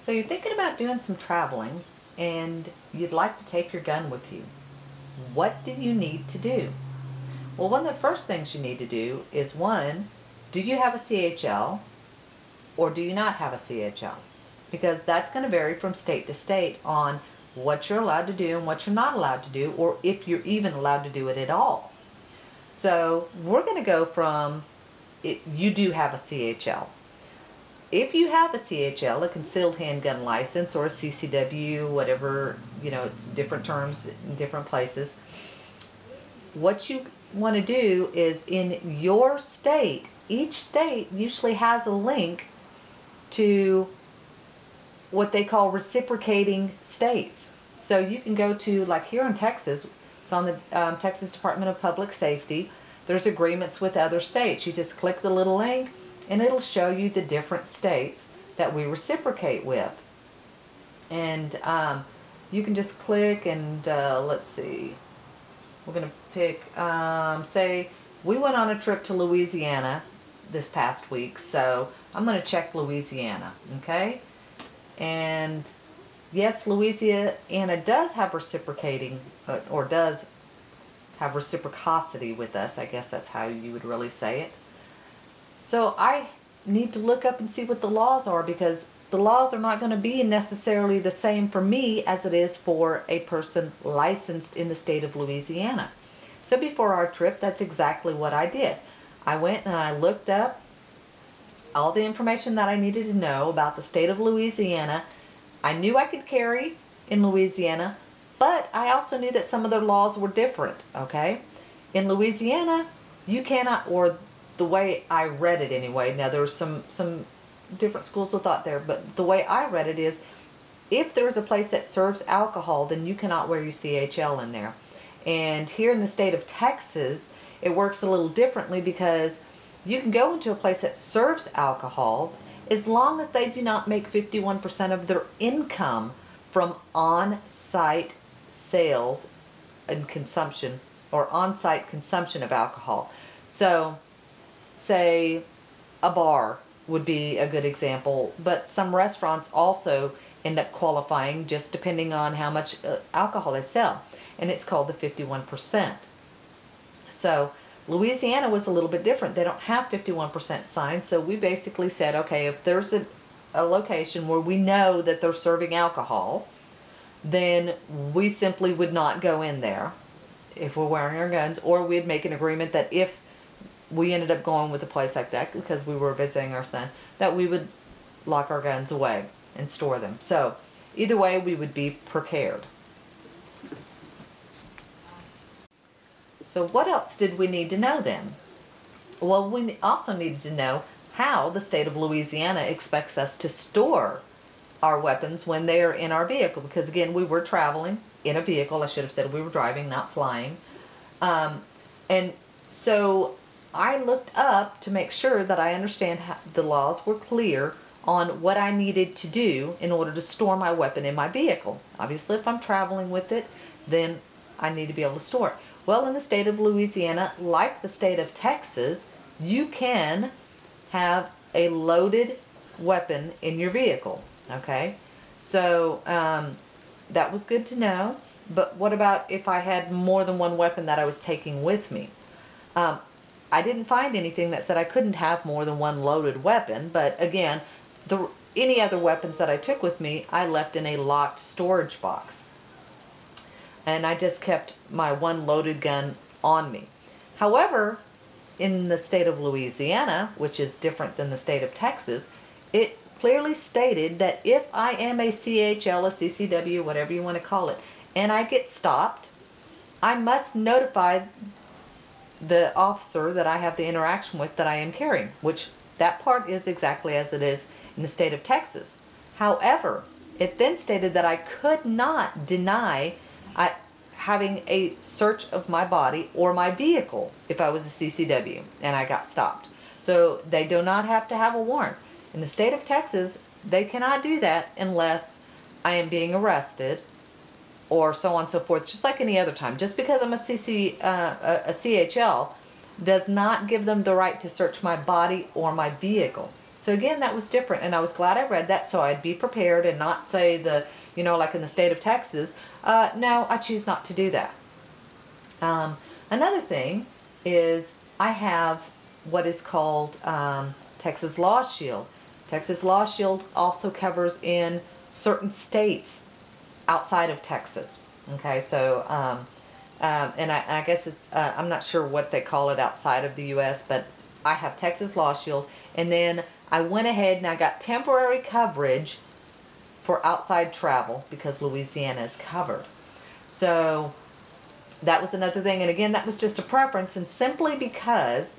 So you're thinking about doing some traveling and you'd like to take your gun with you. What do you need to do? Well, one of the first things you need to do is, one, do you have a CHL or do you not have a CHL? Because that's going to vary from state to state on what you're allowed to do and what you're not allowed to do, or if you're even allowed to do it at all. So we're going to go from you do have a CHL. If you have a CHL, a concealed handgun license, or a CCW, whatever, it's different terms in different places, what you want to do is, in your state, each state usually has a link to what they call reciprocating states. So you can go to, like here in Texas, it's on the Texas Department of Public Safety. There's agreements with other states. You just click the little link and it'll show you the different states that we reciprocate with. And you can just click and let's see. We're going to pick, say, we went on a trip to Louisiana this past week, so I'm going to check Louisiana, okay? And yes, Louisiana does have reciprocating, or does have reciprocity with us. I guess that's how you would really say it. So I need to look up and see what the laws are, because the laws are not going to be necessarily the same for me as it is for a person licensed in the state of Louisiana. So before our trip, that's exactly what I did. I went and I looked up all the information that I needed to know about the state of Louisiana. I knew I could carry in Louisiana, but I also knew that some of their laws were different, okay? In Louisiana, you cannot, or the way I read it anyway, now there were some different schools of thought there, but the way I read it is, if there's a place that serves alcohol, then you cannot wear your CHL in there. And here in the state of Texas, it works a little differently, because you can go into a place that serves alcohol as long as they do not make 51% of their income from on-site sales and consumption, or on-site consumption of alcohol. So say a bar would be a good example, but some restaurants also end up qualifying just depending on how much alcohol they sell, and it's called the 51%. So Louisiana was a little bit different. They don't have 51% signs, so we basically said, okay, if there's a location where we know that they're serving alcohol, then we simply would not go in there if we're wearing our guns, or we'd make an agreement that if we ended up going with a place like that because we were visiting our son, that we would lock our guns away and store them. So either way, we would be prepared. So what else did we need to know then? Well, we also needed to know how the state of Louisiana expects us to store our weapons when they are in our vehicle, because again, we were traveling in a vehicle. I should have said we were driving, not flying. And so I looked up to make sure that I understand how the laws were clear on what I needed to do in order to store my weapon in my vehicle. Obviously, if I'm traveling with it, then I need to be able to store it. Well, in the state of Louisiana, like the state of Texas, you can have a loaded weapon in your vehicle, okay? So that was good to know. But what about if I had more than one weapon that I was taking with me? I didn't find anything that said I couldn't have more than one loaded weapon, but again, any other weapons that I took with me, I left in a locked storage box. And I just kept my one loaded gun on me. However, in the state of Louisiana, which is different than the state of Texas, it clearly stated that if I am a CHL, a CCW, whatever you want to call it, and I get stopped, I must notify the officer that I have the interaction with that I am carrying, which that part is exactly as it is in the state of Texas. However, it then stated that I could not deny having a search of my body or my vehicle if I was a CCW and I got stopped. So they do not have to have a warrant. In the state of Texas, they cannot do that unless I am being arrested or so on and so forth, just like any other time. Just because I'm a CHL does not give them the right to search my body or my vehicle. So again, that was different, and I was glad I read that so I'd be prepared and not say like in the state of Texas, no, I choose not to do that. Another thing is I have what is called Texas Law Shield. Texas Law Shield also covers in certain states outside of Texas. Okay, so and I guess it's I'm not sure what they call it outside of the U.S., but I have Texas Law Shield, and then I went ahead and I got temporary coverage for outside travel because Louisiana is covered. So that was another thing, and again, that was just a preference, and simply because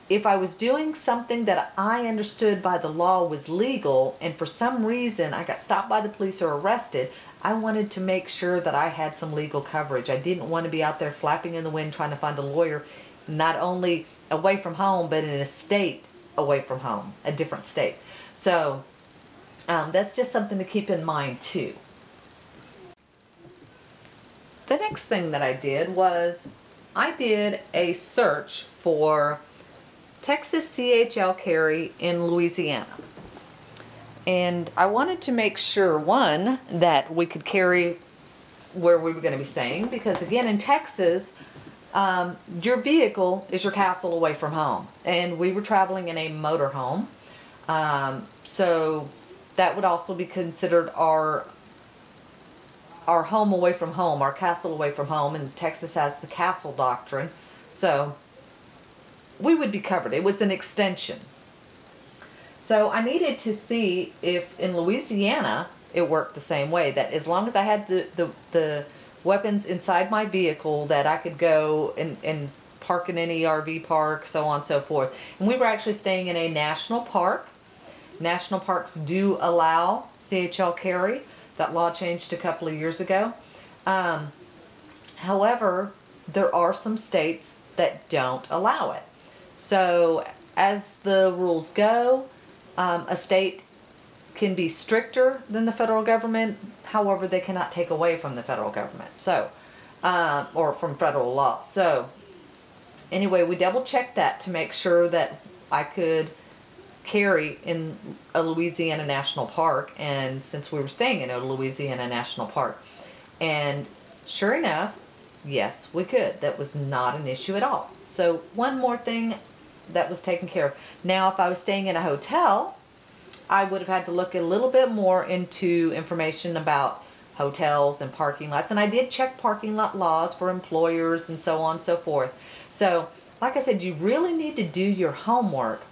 if I was doing something that I understood by the law was legal, and for some reason I got stopped by the police or arrested, I wanted to make sure that I had some legal coverage. I didn't want to be out there flapping in the wind trying to find a lawyer, not only away from home, but in a state away from home, a different state. So that's just something to keep in mind too. The next thing that I did was I did a search for Texas CHL carry in Louisiana. And I wanted to make sure, one, that we could carry where we were going to be staying, because again, in Texas, your vehicle is your castle away from home. And we were traveling in a motorhome. So that would also be considered our home away from home, our castle away from home, and Texas has the castle doctrine. So we would be covered. It was an extension. So I needed to see if in Louisiana it worked the same way, that as long as I had the weapons inside my vehicle, that I could go and park in any RV park, so on and so forth. And we were actually staying in a national park. National parks do allow CHL carry. That law changed a couple of years ago. However, there are some states that don't allow it. So as the rules go, a state can be stricter than the federal government. However, they cannot take away from the federal government. So, or from federal law. So anyway, we double checked that to make sure that I could carry in a Louisiana national park, and since we were staying in a Louisiana national park, and sure enough, yes, we could. That was not an issue at all. So one more thing that was taken care of. Now, if I was staying in a hotel, I would have had to look a little bit more into information about hotels and parking lots, and I did check parking lot laws for employers and so on and so forth. So like I said, you really need to do your homework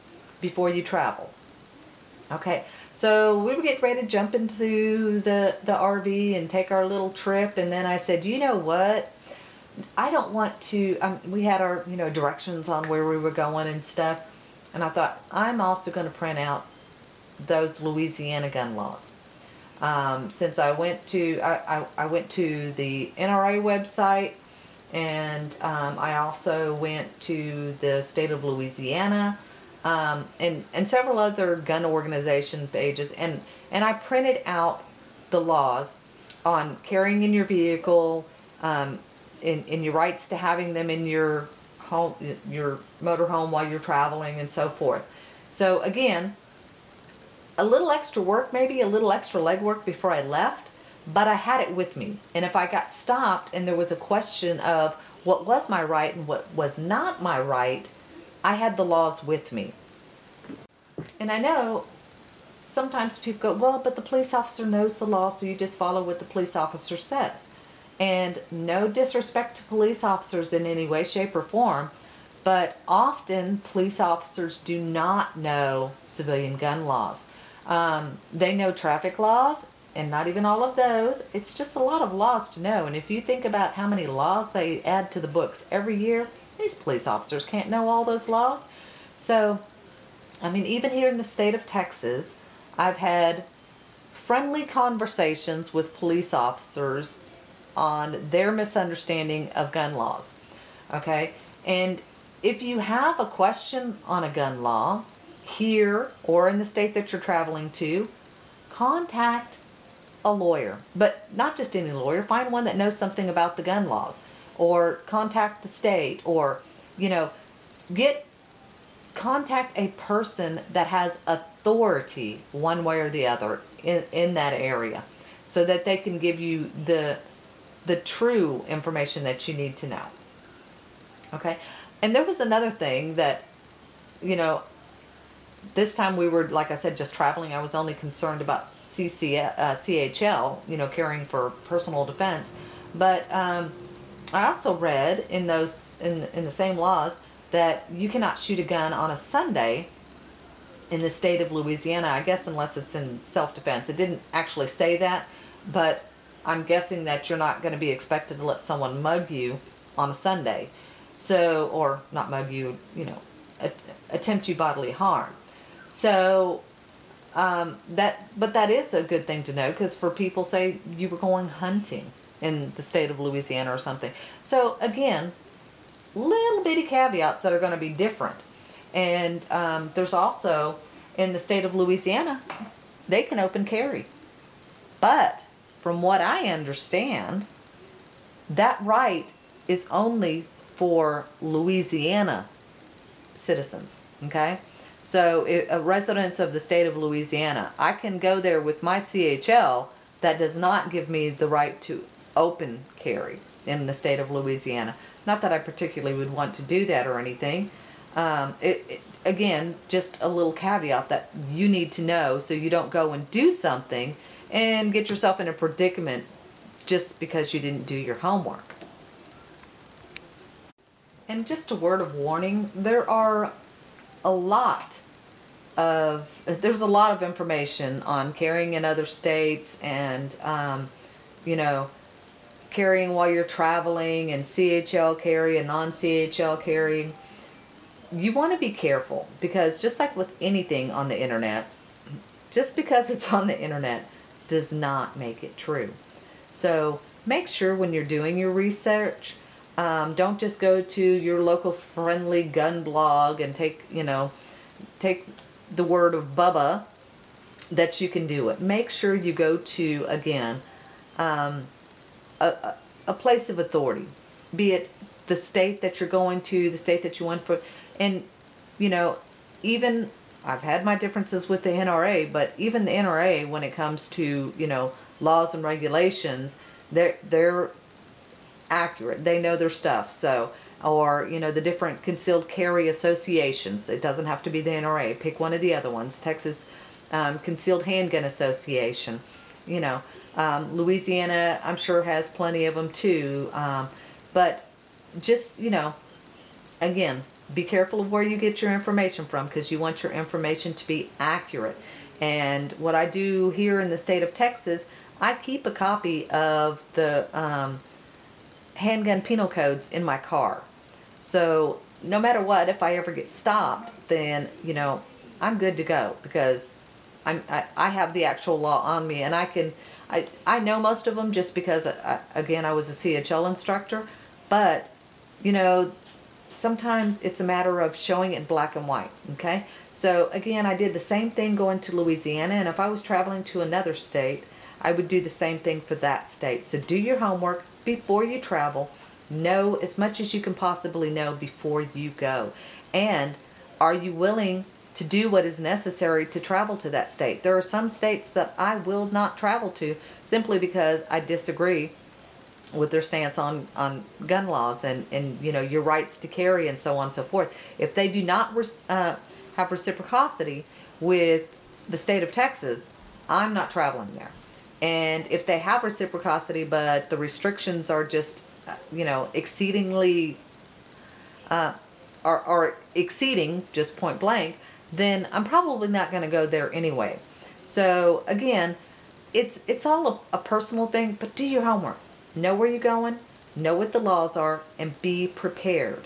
before you travel. Okay, so we were getting ready to jump into the RV and take our little trip, and then I said, you know what? I don't want to, we had our, directions on where we were going and stuff, and I thought, I'm also going to print out those Louisiana gun laws. Since I went to, I went to the NRA website, and I also went to the state of Louisiana, and several other gun organization pages, and I printed out the laws on carrying in your vehicle, in your rights to having them in your home, your motorhome while you're traveling, and so forth. So again, a little extra work, maybe a little extra legwork before I left, but I had it with me. And if I got stopped and there was a question of what was my right and what was not my right, I had the laws with me. And I know sometimes people go, well, but the police officer knows the law, so you just follow what the police officer says. And no disrespect to police officers in any way, shape, or form, but often police officers do not know civilian gun laws. They know traffic laws, and not even all of those. It's just a lot of laws to know. And if you think about how many laws they add to the books every year, these police officers can't know all those laws. So, I mean, even here in the state of Texas, I've had friendly conversations with police officers on their misunderstanding of gun laws. Okay? And if you have a question on a gun law, here or in the state that you're traveling to, contact a lawyer. But not just any lawyer. Find one that knows something about the gun laws. Or contact the state. Or, get contact a person that has authority one way or the other in that area, so that they can give you the true information that you need to know. Okay? And there was another thing that, you know, this time we were, like I said, just traveling. I was only concerned about CHL, you know, carrying for personal defense. But I also read in those in the same laws that you cannot shoot a gun on a Sunday in the state of Louisiana, I guess, unless it's in self-defense. It didn't actually say that, but I'm guessing that you're not going to be expected to let someone mug you on a Sunday. So, or not mug you, you know, attempt you bodily harm. So, but that is a good thing to know, because for people, say you were going hunting in the state of Louisiana or something. So again, little bitty caveats that are going to be different. And there's also, in the state of Louisiana, they can open carry. But from what I understand, that right is only for Louisiana citizens, okay? So residents of the state of Louisiana, I can go there with my CHL. That does not give me the right to open carry in the state of Louisiana. Not that I particularly would want to do that or anything. Again, just a little caveat that you need to know, so you don't go and do something and get yourself in a predicament just because you didn't do your homework. And just a word of warning, there's a lot of information on carrying in other states, and you know, carrying while you're traveling, and CHL carry and non-CHL carry. You want to be careful, because just like with anything on the internet, just because it's on the internet does not make it true. So make sure when you're doing your research, don't just go to your local friendly gun blog and take the word of Bubba that you can do it. Make sure you go to, again, a place of authority, be it the state that you're going to, the state that you went for. And, you know, even I've had my differences with the NRA, but even the NRA, when it comes to, you know, laws and regulations, they're accurate. They know their stuff. So, or, you know, the different concealed carry associations. It doesn't have to be the NRA. Pick one of the other ones. Texas Concealed Handgun Association. You know, Louisiana, I'm sure, has plenty of them too. But just, you know, again, be careful of where you get your information from, because you want your information to be accurate. And what I do here in the state of Texas, I keep a copy of the handgun penal codes in my car. So no matter what, if I ever get stopped, then, you know, I'm good to go, because I have the actual law on me, and I know most of them just because, again, I was a CHL instructor. But, you know, sometimes it's a matter of showing it in black and white, okay? So, again, I did the same thing going to Louisiana, and if I was traveling to another state, I would do the same thing for that state. So do your homework before you travel. Know as much as you can possibly know before you go. And are you willing to do what is necessary to travel to that state? There are some states that I will not travel to simply because I disagree with their stance on gun laws and you know, your rights to carry and so on and so forth. If they do not have reciprocity with the state of Texas, I'm not traveling there. And if they have reciprocity, but the restrictions are just, you know, exceedingly, are exceeding just point blank, then I'm probably not going to go there anyway. So again, it's all a personal thing, but do your homework. Know where you're going, know what the laws are, and be prepared.